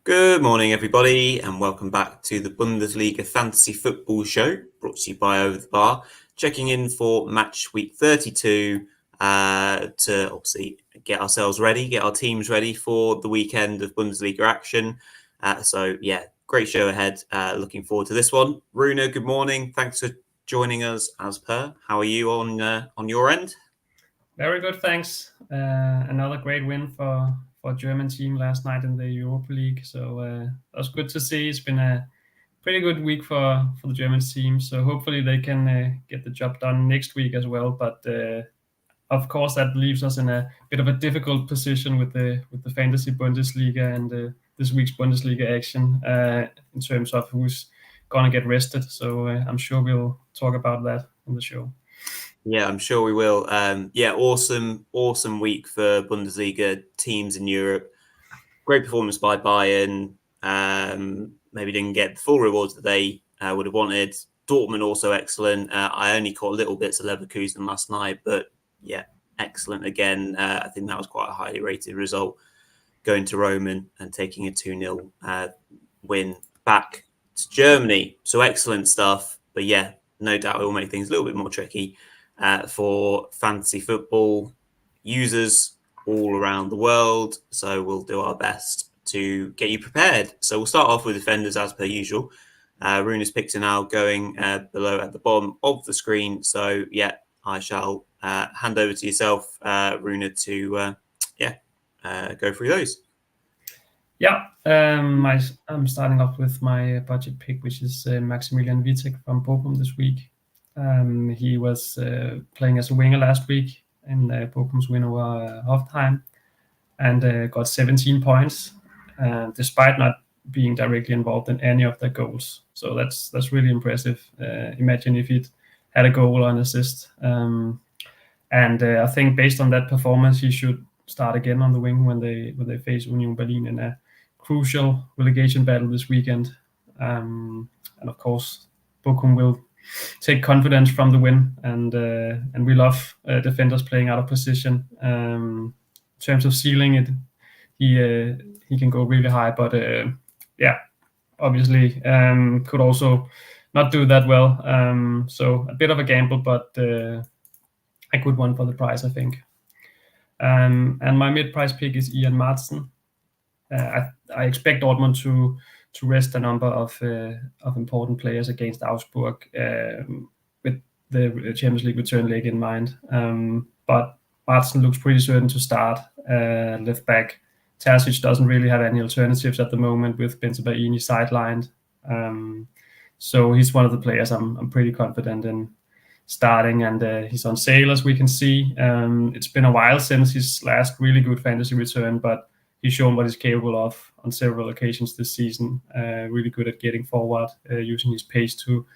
Good morning, everybody, and welcome back to the Bundesliga Fantasy Football Show, brought to you by Over the Bar. Checking in for match week 32 to obviously get ourselves ready, get our teams ready for the weekend of Bundesliga action. Great show ahead. Looking forward to this one. Rune, good morning. Thanks for joining us as per. How are you on your end? Very good, thanks. Another great win for a German team last night in the Europa League. So that was good to see. It's been a pretty good week for the German team. So hopefully they can get the job done next week as well. But of course, that leaves us in a bit of a difficult position with the fantasy Bundesliga and this week's Bundesliga action in terms of who's gonna get rested. So I'm sure we'll talk about that on the show. Yeah, I'm sure we will. Awesome week for Bundesliga teams in Europe. Great performance by Bayern. Maybe didn't get the full rewards that they would have wanted. Dortmund also excellent. I only caught little bits of Leverkusen last night, but yeah, excellent again. I think that was quite a highly rated result, going to Rome and taking a 2-0 win back to Germany. So excellent stuff. But yeah, no doubt it will make things a little bit more tricky for fantasy football users all around the world. So we'll do our best to get you prepared. So we'll start off with defenders as per usual. Rune's picks are now going below at the bottom of the screen. So yeah, I shall hand over to yourself, Rune, to go through those. Yeah, I'm starting off with my budget pick, which is Maximilian Wittek from Bochum this week. He was playing as a winger last week in Bochum's win over Hoffenheim and got 17 points, despite not being directly involved in any of their goals. So that's really impressive. Imagine if he'd had a goal or an assist. I think based on that performance, he should start again on the wing when they face Union Berlin in a crucial relegation battle this weekend. And of course, Bochum will take confidence from the win, and we love defenders playing out of position. In terms of ceiling, he can go really high, but obviously could also not do that well. So a bit of a gamble, but a good one for the price, I think. And my mid-price pick is Ian Maatsen. I expect Dortmund to rest a number of important players against Augsburg with the Champions League return leg in mind. But Maatsen looks pretty certain to start left back. Terzic doesn't really have any alternatives at the moment with Bensebaini sidelined. So he's one of the players I'm pretty confident in starting, and he's on sale, as we can see. It's been a while since his last really good fantasy return, but he's shown what he's capable of on several occasions this season. Really good at getting forward, using his pace to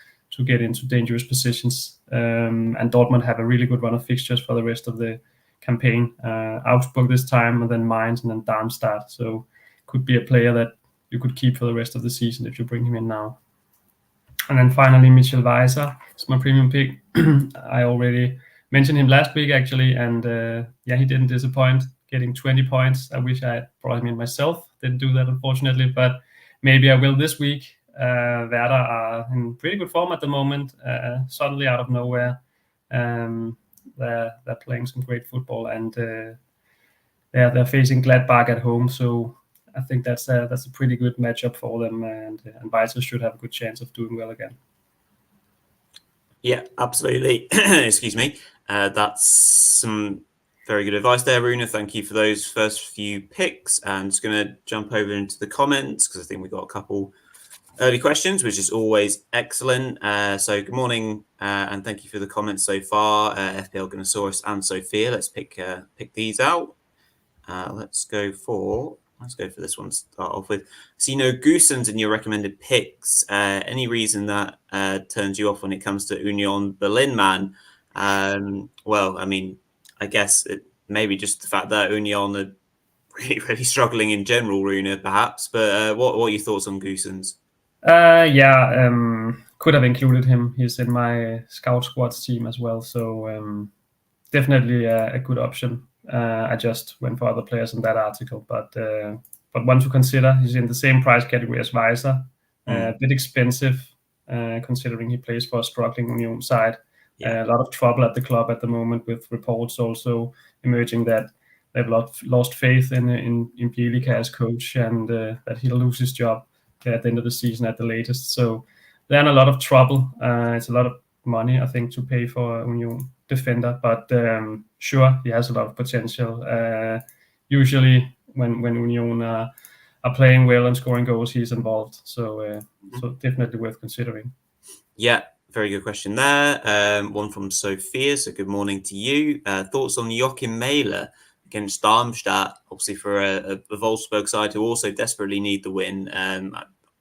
get into dangerous positions. And Dortmund have a really good run of fixtures for the rest of the campaign. Augsburg this time, and then Mainz, and then Darmstadt. So could be a player that you could keep for the rest of the season if you bring him in now. And then finally, Mitchell Weiser is my premium pick. I already mentioned him last week, actually, and he didn't disappoint, getting 20 points. I wish I had brought him in myself. Didn't do that, unfortunately, but maybe I will this week. Werder are in pretty good form at the moment, suddenly out of nowhere. They're playing some great football, and they're facing Gladbach at home, so I think that's a pretty good matchup for them, and Weiser should have a good chance of doing well again. Yeah, absolutely. Excuse me. That's some very good advice there, Rune. Thank you for those first few picks. I'm just going to jump over into the comments because I think we got a couple early questions, which is always excellent. So good morning, and thank you for the comments so far, FPL Gunnosaurus and Sophia. Let's pick these out. Let's go for this one to start off with. So, Goossens in your recommended picks. Any reason that turns you off when it comes to Union Berlin, man? Well, I mean, I guess maybe just the fact that Union are really, really struggling in general, Rune, perhaps. But what are your thoughts on Goossens? Could have included him. He's in my scout squads team as well, so definitely a good option. I just went for other players in that article, but but one to consider. He's in the same price category as Weiser, a bit expensive considering he plays for a struggling Union side. A lot of trouble at the club at the moment, with reports also emerging that they've lost faith in Bielika as coach, and that he'll lose his job at the end of the season at the latest. So they're in a lot of trouble. It's a lot of money, I think, to pay for a Union defender, but sure, he has a lot of potential. Usually when Union are playing well and scoring goals, he's involved. So definitely worth considering. Yeah, very good question there. One from Sophia. So good morning to you. Thoughts on Joachim Mähler against Darmstadt, obviously for a Wolfsburg side who also desperately need the win.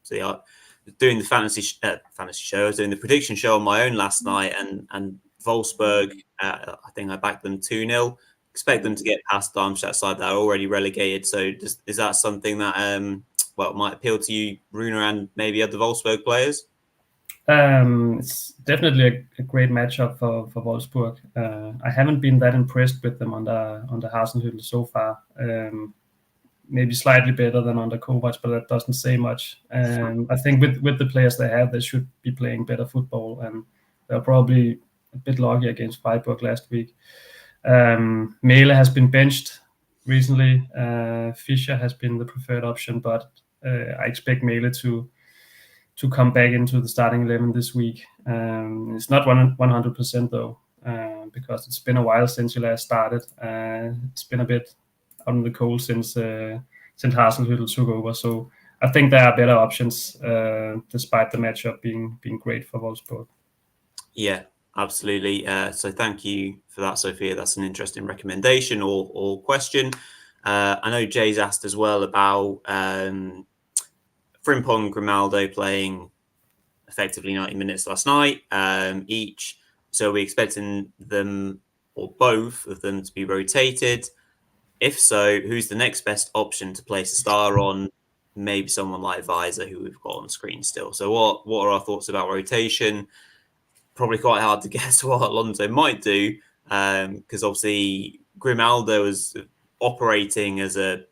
So I was doing the fantasy show. I was doing the prediction show on my own last night, and Wolfsburg, I think I backed them 2-0. Expect them to get past Darmstadt side that are already relegated. So is that something that might appeal to you, Rune, and maybe other Wolfsburg players? It's definitely a great matchup for Wolfsburg. I haven't been that impressed with them under Hasenhüttl so far. Maybe slightly better than under Kovac, but that doesn't say much. I think with the players they have, they should be playing better football, and they're probably a bit lucky against Freiburg last week. Mähler has been benched recently. Fischer has been the preferred option, but I expect Mähler to come back into the starting 11 this week. It's not 100% though, because it's been a while since he last started. It's been a bit out in the cold since Hasenhüttl took over. So I think there are better options, despite the matchup being great for Wolfsburg. Yeah, absolutely. So thank you for that, Sophia. That's an interesting recommendation or question. I know Jay's asked as well about Frimpong, Grimaldo playing effectively 90 minutes last night each. So we're expecting them, or both of them, to be rotated. If so, who's the next best option to place a star on? Maybe someone like Weiser, who we've got on screen still. So what are our thoughts about rotation? Probably quite hard to guess what Alonso might do, because obviously Grimaldo was operating as a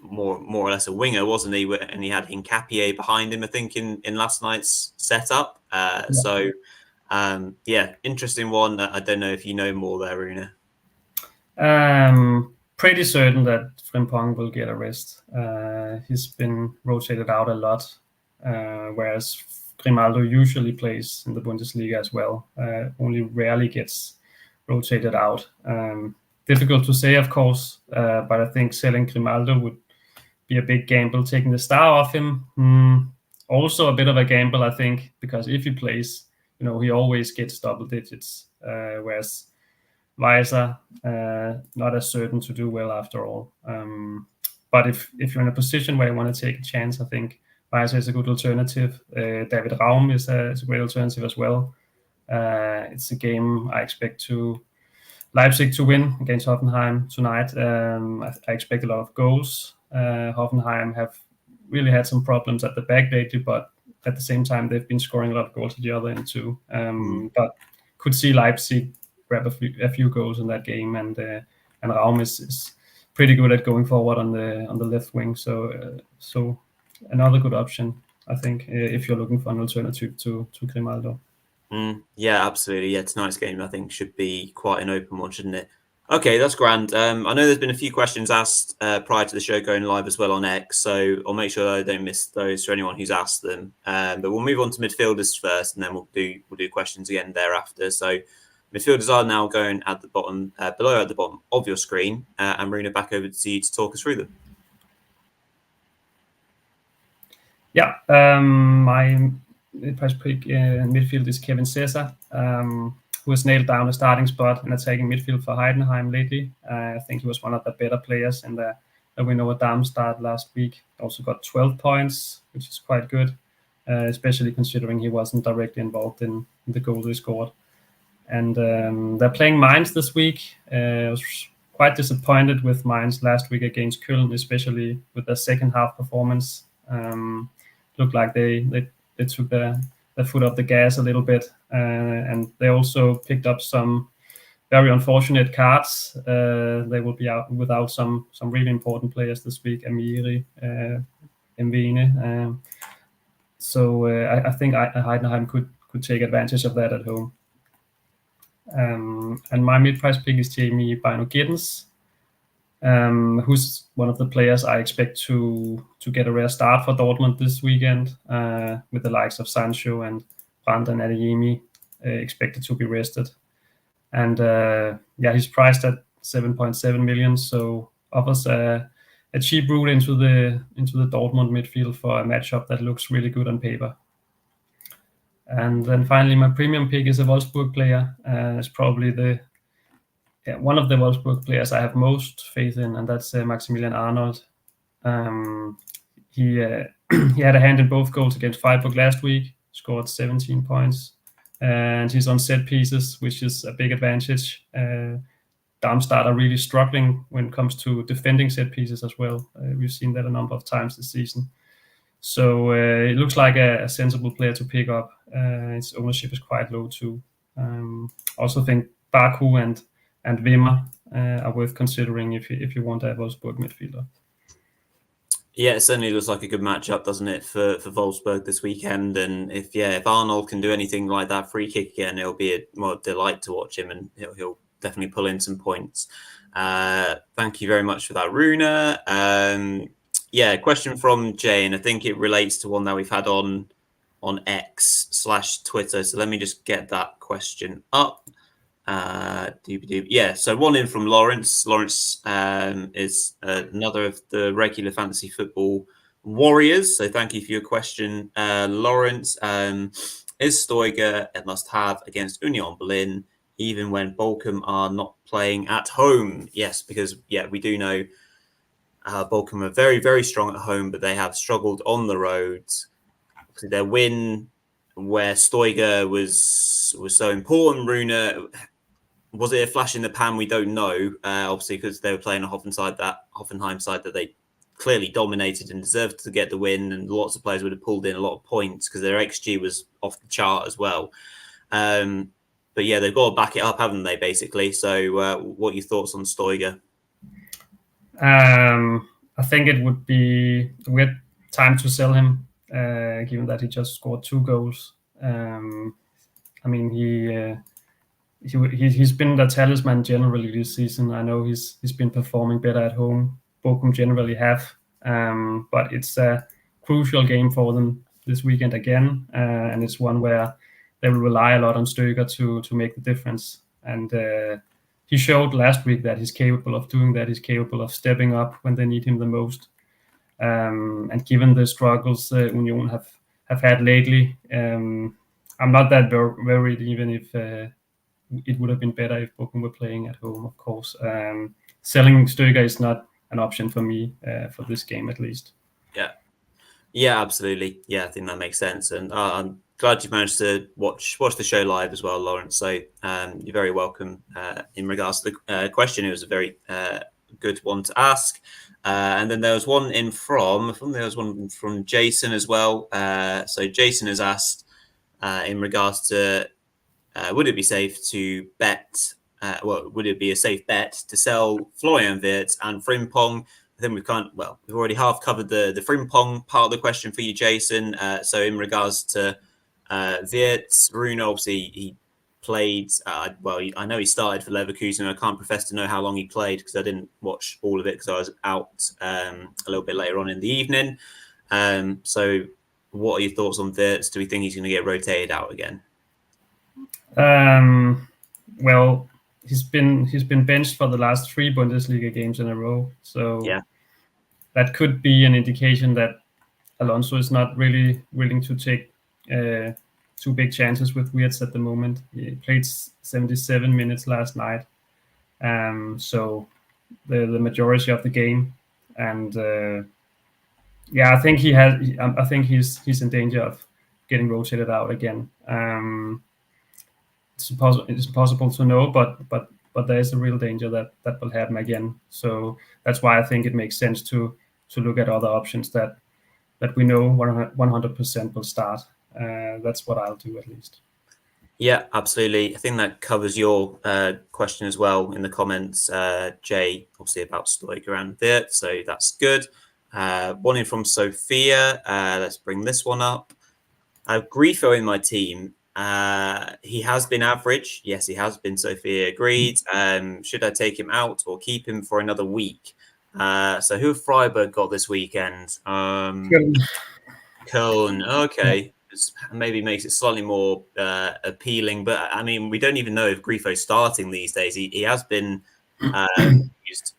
more or less a winger, wasn't he? And he had Hincapié behind him, I think, in last night's setup. So, interesting one. I don't know if you know more there, Rune. Pretty certain that Frimpong will get a rest. He's been rotated out a lot, whereas Grimaldo usually plays in the Bundesliga as well. Only rarely gets rotated out. Difficult to say, of course, but I think selling Grimaldo would be a big gamble, taking the star off him. Also a bit of a gamble, I think, because if he plays, he always gets double digits, whereas Weiser, not as certain to do well after all. But if you're in a position where you want to take a chance, I think Weiser is a good alternative. David Raum is a great alternative as well. It's a game I expect Leipzig to win against Hoffenheim tonight. I expect a lot of goals. Hoffenheim have really had some problems at the back lately, but at the same time, they've been scoring a lot of goals at the other end too. But could see Leipzig grab a few goals in that game, and Raum is pretty good at going forward on the left wing. So another good option, I think, if you're looking for an alternative to Grimaldo. Yeah, absolutely. Yeah, tonight's game I think should be quite an open one, shouldn't it? Okay, that's grand. I know there's been a few questions asked prior to the show going live as well on X, so I'll make sure that I don't miss those for anyone who's asked them. But we'll move on to midfielders first, and then we'll do questions again thereafter. So midfielders are now going at the bottom, below at the bottom of your screen, and Rune, back over to you to talk us through them. Yeah, my price pick in midfield is Kevin Cesar, who has nailed down a starting spot in attacking midfield for Heidenheim lately. I think he was one of the better players in the win over Darmstadt last week. Also got 12 points, which is quite good, especially considering he wasn't directly involved in the goal they scored. And they're playing Mainz this week. I was quite disappointed with Mainz last week against Köln, especially with their second half performance. Looked like they took their foot off the gas a little bit, and they also picked up some very unfortunate cards. They will be out without some really important players this week, Amiri, Mvene. So I think Heidenheim could take advantage of that at home. And my mid-price pick is Jamie Bino Giddens, who's one of the players I expect to get a rare start for Dortmund this weekend, with the likes of Sancho and Brandon Adeyemi expected to be rested. And he's priced at 7.7 million, so offers a cheap route into the Dortmund midfield for a matchup that looks really good on paper. And then finally, my premium pick is a Wolfsburg player. It's probably one of the Wolfsburg players I have most faith in, and that's Maximilian Arnold. He had a hand in both goals against Freiburg last week, scored 17 points, and he's on set pieces, which is a big advantage. Darmstadt are really struggling when it comes to defending set pieces as well. We've seen that a number of times this season. So it looks like a sensible player to pick up. Its ownership is quite low too. Also think Baku and Wimmer are worth considering if you want a Wolfsburg midfielder. Yeah, it certainly looks like a good matchup, doesn't it, for Wolfsburg this weekend? And if Arnold can do anything like that free kick again, it'll be a delight to watch him, and he'll definitely pull in some points. Thank you very much for that, Rune. Question from Jay, and I think it relates to one that we've had on X/Twitter. So let me just get that question up. So one in from Lawrence. Lawrence is another of the regular fantasy football warriors. So thank you for your question, Lawrence. Is Stoiger a must-have against Union Berlin, even when Bochum are not playing at home? Yes, because we do know Bochum are very, very strong at home, but they have struggled on the road. Their win, where Stoiger was so important, Rune, was it a flash in the pan? We don't know, obviously, because they were playing a Hoffenheim side that they clearly dominated and deserved to get the win, and lots of players would have pulled in a lot of points because their XG was off the chart as well. But they've got to back it up, haven't they, basically? So what are your thoughts on Stoiger? I think it would be a weird time to sell him, given that he just scored 2 goals. He's been the talisman generally this season. I know he's been performing better at home. Bochum generally have, but it's a crucial game for them this weekend again, and it's one where they will rely a lot on Stoiger to make the difference. And he showed last week that he's capable of doing that. He's capable of stepping up when they need him the most. And given the struggles Union have had lately, I'm not that worried, even if it would have been better if Bochum were playing at home, of course. Selling Stoiger is not an option for me for this game, at least. Yeah, absolutely. Yeah, I think that makes sense. And I'm glad you managed to watch the show live as well, Lawrence. So you're very welcome in regards to the question. It was a very good one to ask. And then there was one from Jason as well. So Jason has asked in regards to would it be safe to bet? Would it be a safe bet to sell Florian Wirtz and Frimpong? I think we've already half covered the Frimpong part of the question for you, Jason. So in regards to Wirtz, Rune, obviously he played. I know he started for Leverkusen. I can't profess to know how long he played because I didn't watch all of it because I was out a little bit later on in the evening. So what are your thoughts on Wirtz? Do we think he's going to get rotated out again? Well, he's been benched for the last 3 Bundesliga games in a row. So that could be an indication that Alonso is not really willing to take 2 big chances with Wirtz at the moment. He played 77 minutes last night, so the majority of the game, and I think he's in danger of getting rotated out again. It's impossible to know, but there is a real danger that will happen again. So that's why I think it makes sense to look at other options that we know 100% will start. That's what I'll do, at least. Yeah, absolutely. I think that covers your question as well in the comments, Jay, obviously about Stoiker and Wirt, so that's good. One in from Sophia. Let's bring this one up. I have Grifo in my team. He has been average. Yes, he has been. Sophia agreed. Should I take him out or keep him for another week? So who have Freiburg got this weekend? Cologne. Okay. Maybe makes it slightly more appealing, but I mean, we don't even know if Grifo's starting these days. He has been used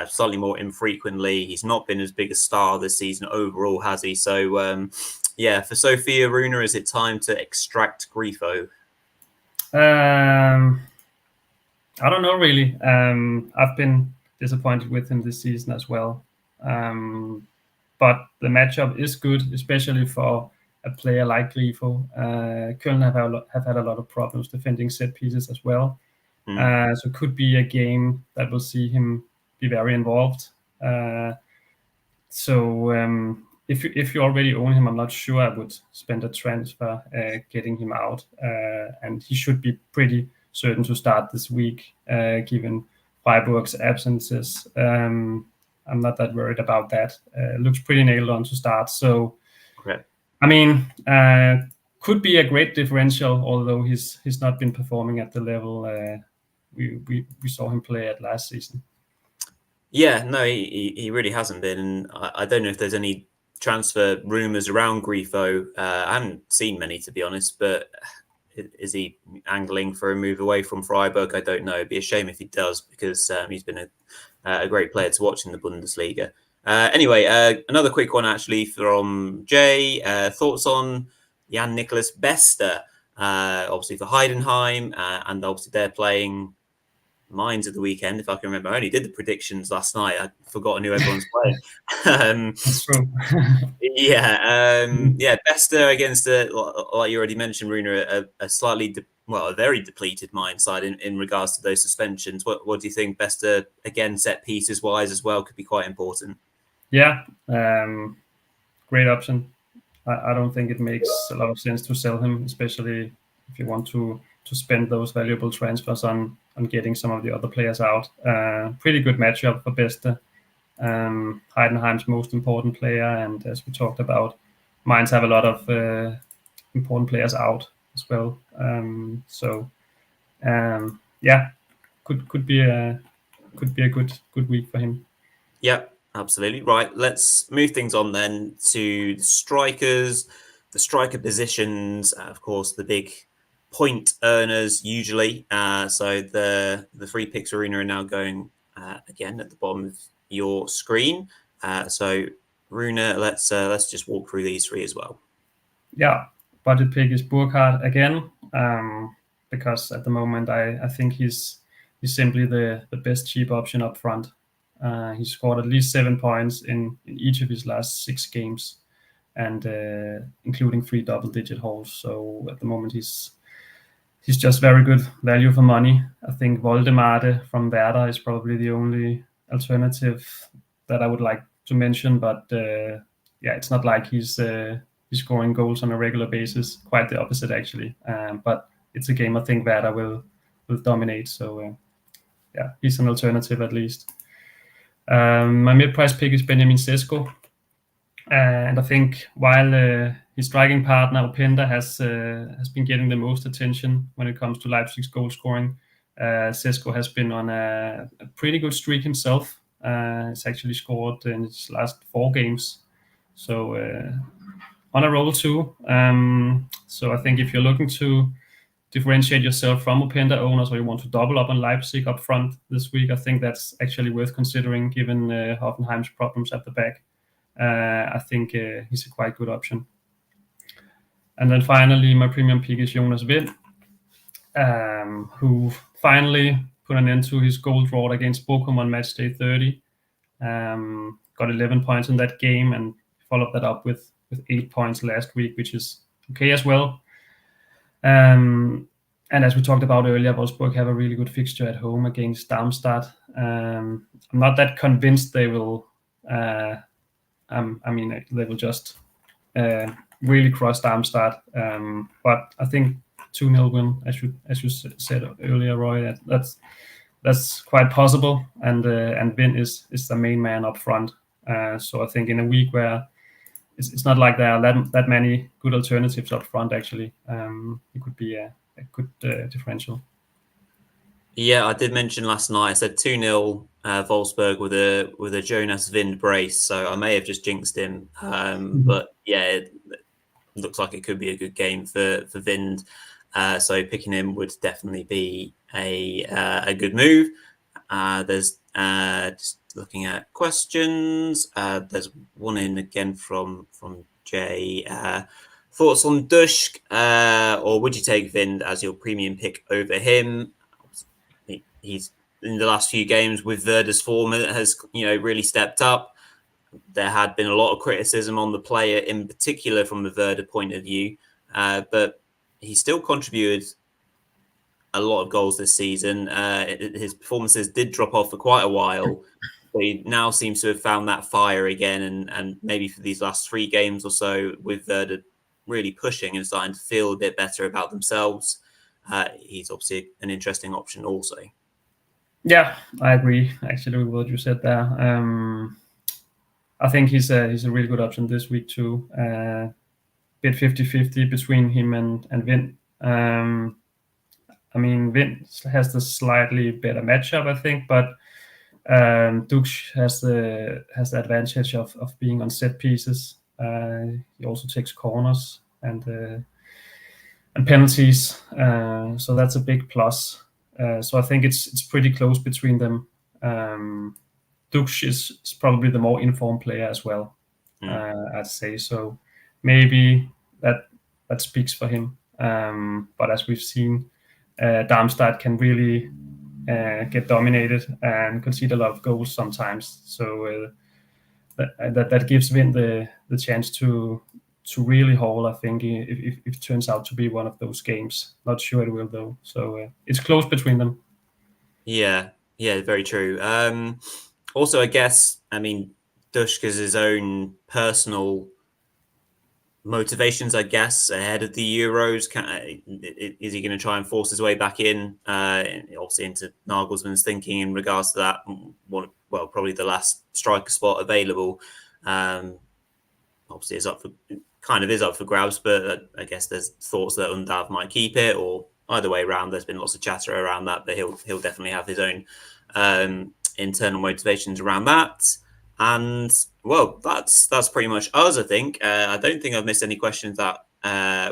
slightly more infrequently. He's not been as big a star this season overall, has he? So, yeah, for Sophia Runa, is it time to extract Grifo? I don't know really. I've been disappointed with him this season as well. But the matchup is good, especially for a player like Grifo. Köln have had a lot of problems defending set pieces as well. So it could be a game that will see him be very involved. If you already own him, I'm not sure I would spend a transfer getting him out. And he should be pretty certain to start this week, given Freiburg's absences. I'm not that worried about that. Looks pretty nailed on to start. So, Correct. I mean, could be a great differential, although he's not been performing at the level we saw him play at last season. Yeah, no, he really hasn't been. And I don't know if there's any transfer rumours around Grifo. I haven't seen many, to be honest, but is he angling for a move away from Freiburg? I don't know. It'd be a shame if he does, because he's been a great player to watch in the Bundesliga. Anyway, another quick one actually from Jay. Thoughts on Jan Nicholas Bester, obviously for Heidenheim, and obviously they're playing Mainz at the weekend, if I can remember. I only did the predictions last night. I'd forgotten who everyone's playing. That's true. Yeah, Bester against, like you already mentioned, Rune, a slightly, a very depleted Mainz side in regards to those suspensions. What do you think? Bester, again, set pieces wise as well, could be quite important. Yeah, great option. I don't think it makes a lot of sense to sell him, especially if you want to spend those valuable transfers on getting some of the other players out. Pretty good matchup for Bester. Heidenheim's most important player, and as we talked about, Mainz have a lot of important players out as well. Yeah, could be a good week for him. Yep. Absolutely. Right. Let's move things on then to the strikers, the striker positions, of course, the big point earners usually. So the free picks arena are now going again at the bottom of your screen. So Rune, let's just walk through these three as well. Yeah. Budget pick is Burkhardt again, because at the moment I think he's simply the best cheap option up front. He scored at least 7 points in each of his last 6 games, and including 3 double-digit hauls. So at the moment he's just very good value for money. I think Voldemade from Werder is probably the only alternative that I would like to mention, but yeah, it's not like he's scoring goals on a regular basis. Quite the opposite, actually. But it's a game I think Werder will dominate. So yeah, he's an alternative at least. My mid-price pick is Benjamin Sesko, and I think while his striking partner Openda has been getting the most attention when it comes to Leipzig's goal scoring, Sesko has been on a pretty good streak himself. He's actually scored in his last 4 games, so on a roll too. So I think if you're looking to differentiate yourself from Openda owners, or you want to double up on Leipzig up front this week, I think that's actually worth considering given Hoffenheim's problems at the back. I think he's a quite good option. And then finally, my premium pick is Jonas Wind, who finally put an end to his goal drought against Bochum on match day 30. Got 11 points in that game and followed that up with 8 points last week, which is okay as well. And as we talked about earlier, Wolfsburg have a really good fixture at home against Darmstadt. I'm not that convinced they will. They will just really cross Darmstadt. But I think 2-0 win, as you said earlier, Roy. That's quite possible, and Vind is the main man up front. So I think in a week where it's not like there are that many good alternatives up front, actually, it could be a good differential. Yeah, I did mention last night. I said 2-0 Wolfsburg with a Jonas Vind brace, so I may have just jinxed him. But yeah, it looks like it could be a good game for Vind. So picking him would definitely be a good move. There's just looking at questions. There's one in again from Jay. Thoughts on Dusk, or would you take Vind as your premium pick over him? He's in the last few games with Werder's form has really stepped up. There had been a lot of criticism on the player, in particular from the Werder point of view, but he still contributed a lot of goals this season. His performances did drop off for quite a while, but he now seems to have found that fire again, and maybe for these last 3 games or so, with Werder really pushing and starting to feel a bit better about themselves, he's obviously an interesting option also. Yeah, I agree actually with what you said there. I think he's a really good option this week too. Bit 50-50 between him and Vind. I mean, Vind has the slightly better matchup, I think, but Dux has the advantage of being on set pieces. He also takes corners and penalties, so that's a big plus. So I think it's pretty close between them. Dux is probably the more informed player as well, I'd say. So maybe that speaks for him. But as we've seen, Darmstadt can really get dominated and concede a lot of goals sometimes. So that gives Vind the chance to really haul, I think, if it turns out to be one of those games. Not sure it will, though. So it's close between them. Yeah, very true. Also, I guess, I mean, Dusk has his own personal motivations, I guess, ahead of the Euros. Is he going to try and force his way back in, obviously into Nagelsmann's thinking in regards to that? Well, probably the last striker spot available. Obviously, is up for grabs, but I guess there's thoughts that Undav might keep it, or either way around. There's been lots of chatter around that, but he'll definitely have his own internal motivations around that. And well, that's pretty much us, I think. I don't think I've missed any questions that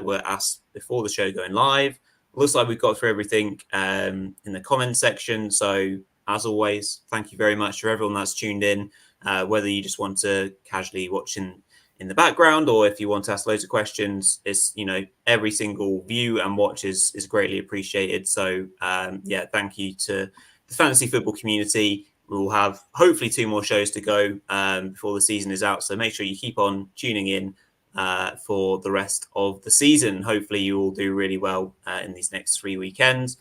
were asked before the show going live. Looks like we've got through everything in the comment section. So as always, thank you very much for everyone that's tuned in. Whether you just want to casually watch in the background, or if you want to ask loads of questions, it's every single view and watch is greatly appreciated. So yeah, thank you to the fantasy football community. We'll have hopefully 2 more shows to go before the season is out. So make sure you keep on tuning in for the rest of the season. Hopefully you will do really well in these next 3 weekends.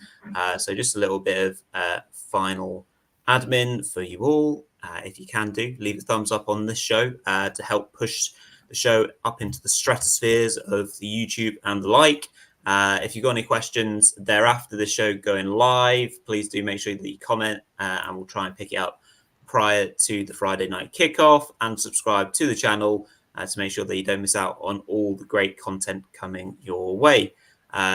So just a little bit of final admin for you all. If you can leave a thumbs up on this show to help push the show up into the stratospheres of the YouTube and the like. If you've got any questions thereafter the show going live, please do make sure that you comment and we'll try and pick it up prior to the Friday night kickoff, and subscribe to the channel to make sure that you don't miss out on all the great content coming your way.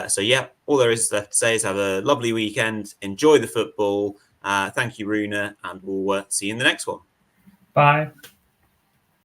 So yeah, all there is left to say is have a lovely weekend, enjoy the football. Thank you, Rune, and we'll see you in the next one. Bye.